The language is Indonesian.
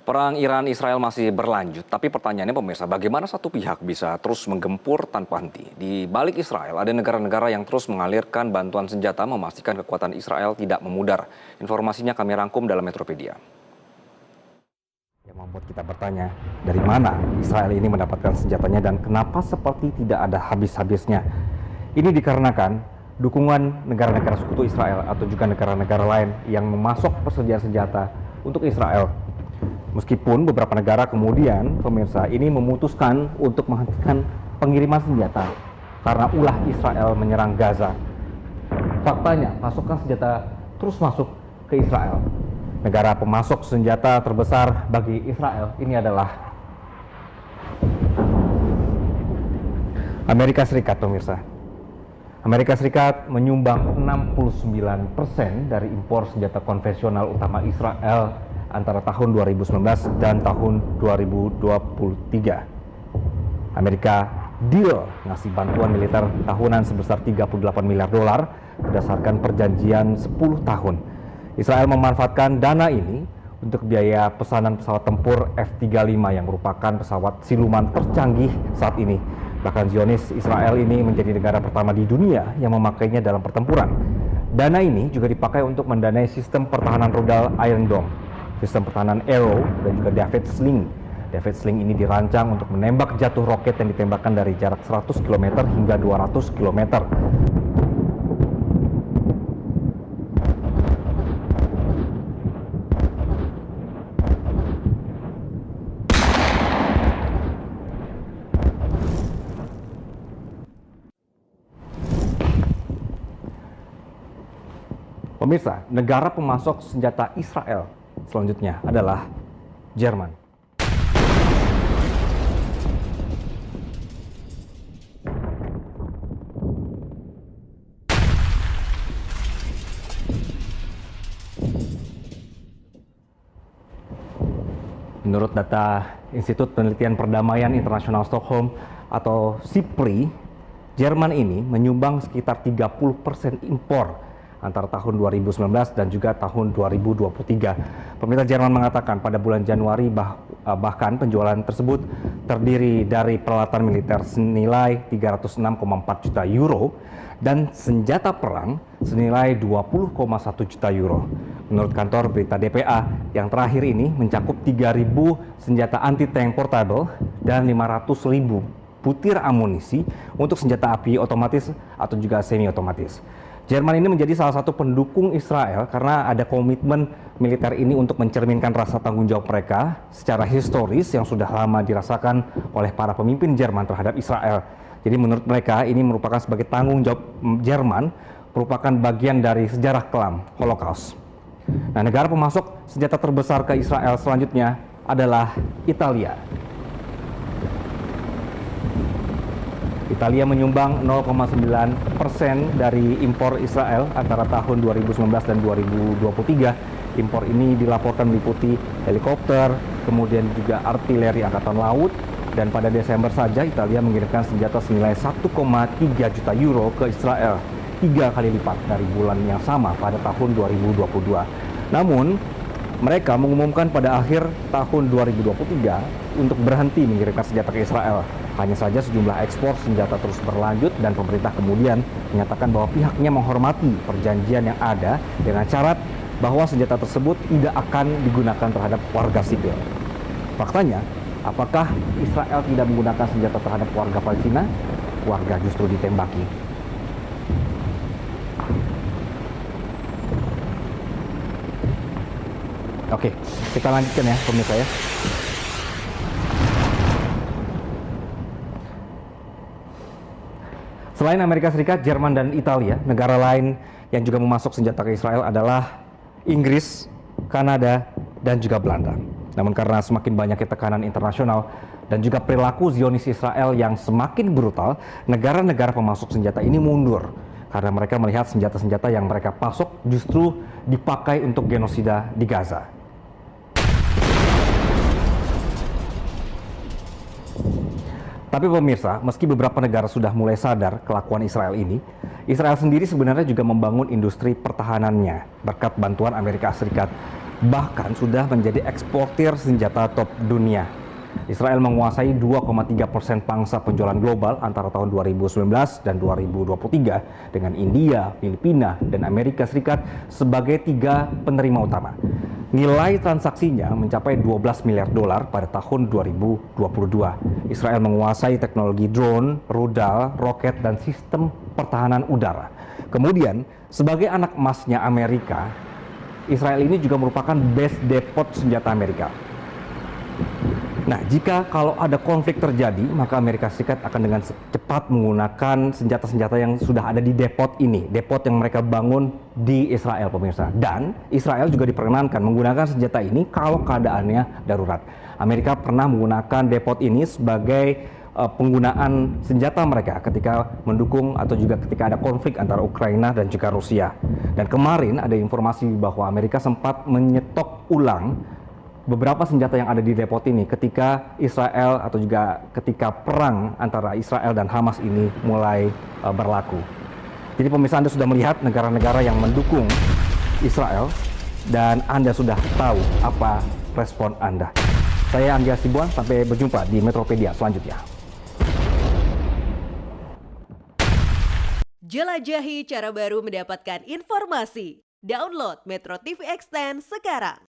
Perang Iran-Israel masih berlanjut, tapi pertanyaannya pemirsa, bagaimana satu pihak bisa terus menggempur tanpa henti? Di balik Israel, ada negara-negara yang terus mengalirkan bantuan senjata memastikan kekuatan Israel tidak memudar. Informasinya kami rangkum dalam Metropedia. Yang membuat kita bertanya, dari mana Israel ini mendapatkan senjatanya dan kenapa seperti tidak ada habis-habisnya? Ini dikarenakan dukungan negara-negara sekutu Israel atau juga negara-negara lain yang memasok persediaan senjata untuk Israel. Meskipun beberapa negara kemudian, pemirsa, ini memutuskan untuk menghentikan pengiriman senjata karena ulah Israel menyerang Gaza. Faktanya, pasokan senjata terus masuk ke Israel. Negara pemasok senjata terbesar bagi Israel ini adalah Amerika Serikat, pemirsa. Amerika Serikat menyumbang 69% dari impor senjata konvensional utama Israel antara tahun 2019 dan tahun 2023. Amerika deal ngasih bantuan militer tahunan sebesar 38 miliar dolar berdasarkan perjanjian 10 tahun. Israel memanfaatkan dana ini untuk biaya pesanan pesawat tempur F-35 yang merupakan pesawat siluman tercanggih saat ini. Bahkan Zionis Israel ini menjadi negara pertama di dunia yang memakainya dalam pertempuran. Dana ini juga dipakai untuk mendanai sistem pertahanan rudal Iron Dome, sistem pertahanan Arrow, dan juga David Sling. David Sling ini dirancang untuk menembak jatuh roket yang ditembakkan dari jarak 100 km hingga 200 km. Pemirsa, negara pemasok senjata Israel selanjutnya adalah Jerman. Menurut data Institut Penelitian Perdamaian Internasional Stockholm atau SIPRI, Jerman ini menyumbang sekitar 30% impor antara tahun 2019 dan juga tahun 2023. Pemerintah Jerman mengatakan pada bulan Januari bahkan penjualan tersebut terdiri dari peralatan militer senilai 306,4 juta euro dan senjata perang senilai 20,1 juta euro. Menurut kantor berita DPA, yang terakhir ini mencakup 3.000 senjata anti-tank portable dan 500.000 butir amunisi untuk senjata api otomatis atau juga semi-otomatis. Jerman ini menjadi salah satu pendukung Israel karena ada komitmen militer ini untuk mencerminkan rasa tanggung jawab mereka secara historis yang sudah lama dirasakan oleh para pemimpin Jerman terhadap Israel. Jadi menurut mereka ini merupakan sebagai tanggung jawab Jerman, merupakan bagian dari sejarah kelam Holocaust. Nah, negara pemasok senjata terbesar ke Israel selanjutnya adalah Italia. Italia menyumbang 0,9% dari impor Israel antara tahun 2019 dan 2023. Impor ini dilaporkan meliputi helikopter, kemudian juga artileri angkatan laut, dan pada Desember saja Italia mengirimkan senjata senilai 1,3 juta euro ke Israel, 3 kali lipat dari bulan yang sama pada tahun 2022. Namun, mereka mengumumkan pada akhir tahun 2023 untuk berhenti mengirimkan senjata ke Israel. Hanya saja sejumlah ekspor senjata terus berlanjut dan pemerintah kemudian menyatakan bahwa pihaknya menghormati perjanjian yang ada dengan syarat bahwa senjata tersebut tidak akan digunakan terhadap warga sipil. Faktanya, apakah Israel tidak menggunakan senjata terhadap warga Palestina? Warga justru ditembaki. Oke, kita lanjutkan ya pemirsa ya. Selain Amerika Serikat, Jerman, dan Italia, negara lain yang juga memasok senjata ke Israel adalah Inggris, Kanada, dan juga Belanda. Namun karena semakin banyaknya tekanan internasional dan juga perilaku Zionis Israel yang semakin brutal, negara-negara pemasok senjata ini mundur karena mereka melihat senjata-senjata yang mereka pasok justru dipakai untuk genosida di Gaza. Tapi pemirsa, meski beberapa negara sudah mulai sadar kelakuan Israel ini, Israel sendiri sebenarnya juga membangun industri pertahanannya berkat bantuan Amerika Serikat. bahkan sudah menjadi eksportir senjata top dunia. Israel menguasai 2,3% pangsa penjualan global antara tahun 2019 dan 2023 dengan India, Filipina, dan Amerika Serikat sebagai 3 penerima utama. Nilai transaksinya mencapai 12 miliar dolar pada tahun 2022. Israel menguasai teknologi drone, rudal, roket, dan sistem pertahanan udara. Kemudian, sebagai anak emasnya Amerika, Israel ini juga merupakan base depot senjata Amerika. Nah, jika kalau ada konflik terjadi, maka Amerika Serikat akan dengan cepat menggunakan senjata-senjata yang sudah ada di depot ini, depot yang mereka bangun di Israel, pemirsa. Dan Israel juga diperkenankan menggunakan senjata ini kalau keadaannya darurat. Amerika pernah menggunakan depot ini sebagai penggunaan senjata mereka ketika mendukung atau juga ketika ada konflik antara Ukraina dan juga Rusia. Dan kemarin ada informasi bahwa Amerika sempat menyetok ulang beberapa senjata yang ada di depot ini ketika Israel atau juga ketika perang antara Israel dan Hamas ini mulai berlaku. Jadi pemirsa, Anda sudah melihat negara-negara yang mendukung Israel dan Anda sudah tahu apa respon Anda. Saya Anggia Sibuan, sampai berjumpa di Metropedia selanjutnya. Jelajahi cara baru mendapatkan informasi. Download Metro TV Extend sekarang.